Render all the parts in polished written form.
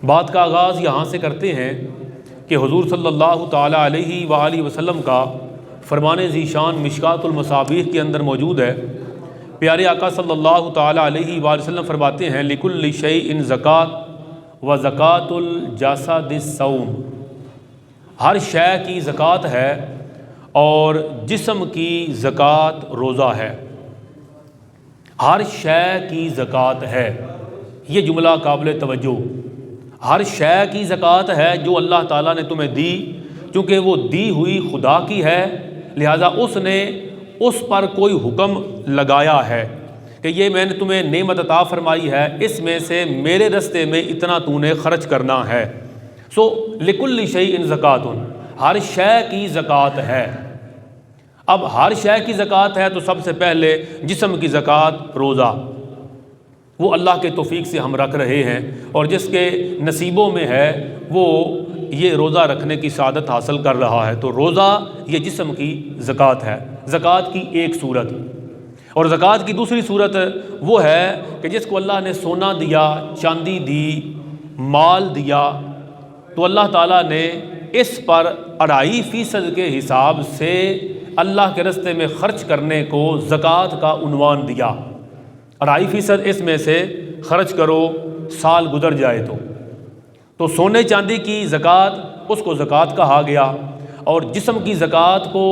بات کا آغاز یہاں سے کرتے ہیں کہ حضور صلی اللہ تعالیٰ علیہ وآلہ وسلم کا فرمان ذیشان مشکات المصابیح کے اندر موجود ہے۔ پیارے آقا صلی اللہ تعالیٰ علیہ وآلہ وسلم فرماتے ہیں لِكُلِّ شَيْءٍ زکوٰۃ وَزَکَاةُ الْجَسَدِ الصَّوْمُ، ہر شے کی زکوٰۃ ہے اور جسم کی زکوٰۃ روزہ ہے۔ ہر شے کی زکوٰۃ ہے، یہ جملہ قابل توجہ۔ ہر شے کی زکوٰۃ ہے جو اللہ تعالیٰ نے تمہیں دی، چونکہ وہ دی ہوئی خدا کی ہے، لہٰذا اس نے اس پر کوئی حکم لگایا ہے کہ یہ میں نے تمہیں نعمت عطا فرمائی ہے، اس میں سے میرے رستے میں اتنا تو نے خرچ کرنا ہے۔ سو لِكُلِّ شَيْءٍ زَکَاةٌ، ہر شے کی زکوٰۃ ہے۔ اب ہر شے کی زکوٰۃ ہے تو سب سے پہلے جسم کی زکوٰۃ روزہ، وہ اللہ کے توفیق سے ہم رکھ رہے ہیں، اور جس کے نصیبوں میں ہے وہ یہ روزہ رکھنے کی سعادت حاصل کر رہا ہے۔ تو روزہ یہ جسم کی زکوٰۃ ہے، زکوٰۃ کی ایک صورت۔ اور زکوٰۃ کی دوسری صورت وہ ہے کہ جس کو اللہ نے سونا دیا، چاندی دی، مال دیا، تو اللہ تعالیٰ نے اس پر 2.5% کے حساب سے اللہ کے راستے میں خرچ کرنے کو زکوٰۃ کا عنوان دیا۔ 2.5% اس میں سے خرچ کرو، سال گزر جائے تو سونے چاندی کی زکوٰۃ اس کو زکوٰۃ کہا گیا، اور جسم کی زکوٰۃ کو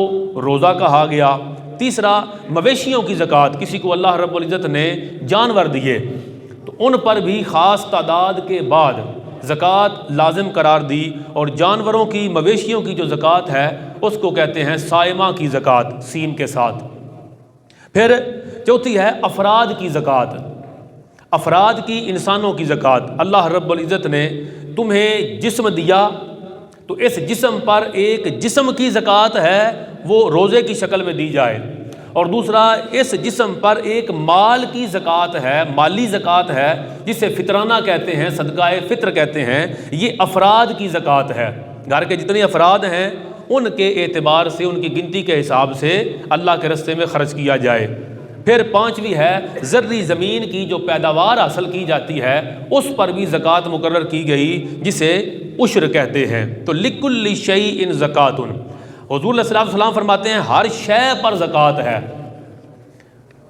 روزہ کہا گیا۔ تیسرا مویشیوں کی زکوٰۃ، کسی کو اللہ رب العزت نے جانور دیے تو ان پر بھی خاص تعداد کے بعد زکوٰۃ لازم قرار دی، اور جانوروں کی مویشیوں کی جو زکوٰۃ ہے اس کو کہتے ہیں صائمہ کی زکوٰۃ سین کے ساتھ۔ پھر چوتھی ہے افراد کی زکوٰۃ، افراد کی، انسانوں کی زکوٰۃ۔ اللہ رب العزت نے تمہیں جسم دیا تو اس جسم پر ایک جسم کی زکوٰۃ ہے، وہ روزے کی شکل میں دی جائے، اور دوسرا اس جسم پر ایک مال کی زکوٰۃ ہے، مالی زکوٰۃ ہے، جسے فطرانہ کہتے ہیں، صدقہ فطر کہتے ہیں۔ یہ افراد کی زکوٰۃ ہے، گھر کے جتنے افراد ہیں ان کے اعتبار سے، ان کی گنتی کے حساب سے اللہ کے راستے میں خرچ کیا جائے۔ پھر پانچویں ہے زرعی زمین کی جو پیداوار حاصل کی جاتی ہے اس پر بھی زکوٰۃ مقرر کی گئی، جسے عشر کہتے ہیں۔ تو لِكُلِّ شَيْءٍ زَکَاةٌ، حضور علیہ الصلوۃ والسلام فرماتے ہیں ہر شے پر زکوٰۃ ہے۔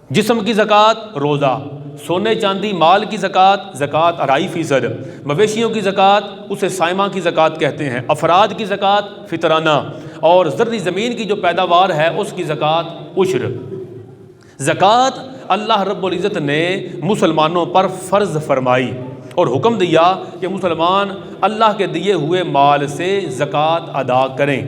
جسم کی زکوٰۃ روزہ، سونے چاندی مال کی زکوٰۃ 2.5%، مویشیوں کی زکوٰۃ اسے صائمہ کی زکوٰۃ کہتے ہیں، افراد کی زکوٰۃ فطرانہ، اور زرعی زمین کی جو پیداوار ہے اس کی زکوٰۃ عشر۔ زکوٰۃ اللہ رب العزت نے مسلمانوں پر فرض فرمائی اور حکم دیا کہ مسلمان اللہ کے دیے ہوئے مال سے زکوٰۃ ادا کریں۔